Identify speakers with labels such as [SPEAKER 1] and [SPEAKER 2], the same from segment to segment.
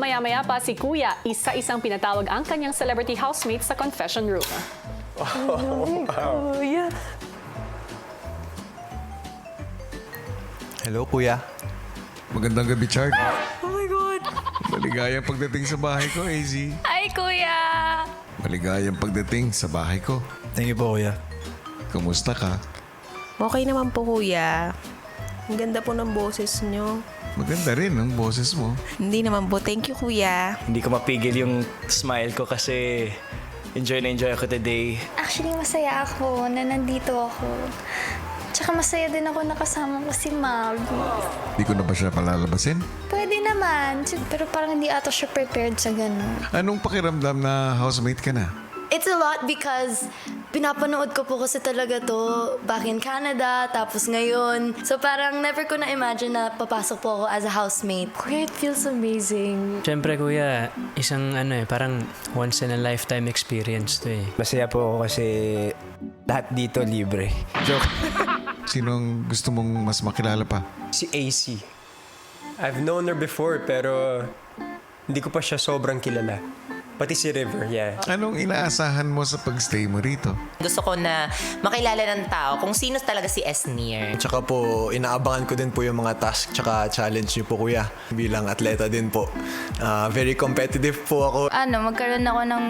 [SPEAKER 1] maya-maya pa si Kuya, isa-isang pinatawag ang kanyang celebrity housemates sa confession room.
[SPEAKER 2] Kuya.
[SPEAKER 3] Hello, Kuya.
[SPEAKER 4] Magandang gabi, Chard.
[SPEAKER 2] Oh my God.
[SPEAKER 4] Maligayang pagdating sa bahay ko, AZ.
[SPEAKER 2] Hi, Kuya.
[SPEAKER 4] Maligayang pagdating sa bahay ko.
[SPEAKER 3] Thank you po, Kuya.
[SPEAKER 4] Kamusta ka?
[SPEAKER 5] Okay naman po, Kuya. Ang ganda po ng boses nyo.
[SPEAKER 4] Maganda rin ang boses mo.
[SPEAKER 5] Hindi naman po. Thank you, Kuya.
[SPEAKER 6] Hindi ko mapigil yung smile ko kasi enjoy na enjoy ako today.
[SPEAKER 7] Actually, masaya ako na nandito ako. Tsaka masaya din ako nakasama ko si Mag.
[SPEAKER 4] Di ko na ba siya palalabasin?
[SPEAKER 7] Pwede naman, pero parang hindi ata siya prepared sa ganun.
[SPEAKER 4] Anong pakiramdam na housemate ka na?
[SPEAKER 8] It's a lot because pinapanood ko po kasi talaga to back in Canada, tapos ngayon. So parang never ko na-imagine na papasok po ako as a housemate.
[SPEAKER 2] Kuya, it feels amazing.
[SPEAKER 6] Siyempre kuya, isang parang once in a lifetime experience to eh.
[SPEAKER 9] Masaya po ako kasi lahat dito libre.
[SPEAKER 4] Joke. Sino ang gusto mong mas makilala pa?
[SPEAKER 10] Si AC. I've known her before pero hindi ko pa siya sobrang kilala. Pati si River, yeah.
[SPEAKER 4] Anong inaasahan mo sa pagstay mo rito?
[SPEAKER 11] Gusto ko na makilala ng tao kung sino talaga si Esnir.
[SPEAKER 3] Tsaka po, inaabangan ko din po yung mga task tsaka challenge niyo po, Kuya. Bilang atleta din po. Very competitive po ako.
[SPEAKER 7] Magkaroon ako ng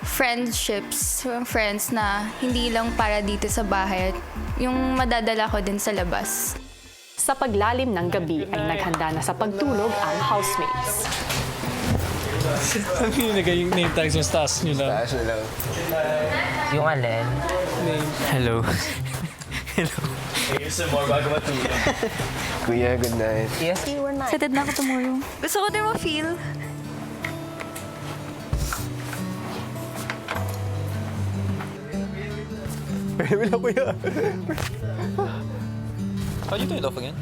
[SPEAKER 7] friends na hindi lang para dito sa bahay. Yung madadala ko din sa labas.
[SPEAKER 1] Sa paglalim ng gabi ay naghanda na sa pagtulog ang housemates.
[SPEAKER 6] Ano yung nagay yung name tags yung stars nyo lang?
[SPEAKER 11] Yung alin?
[SPEAKER 6] Hello. Hello. Some more bago matulog.
[SPEAKER 9] Kuya, good night.
[SPEAKER 7] Excited na ako tomorrow.
[SPEAKER 2] Gusto ko din ma-feel.
[SPEAKER 9] Wala, Kuya.
[SPEAKER 3] How you doing, off again?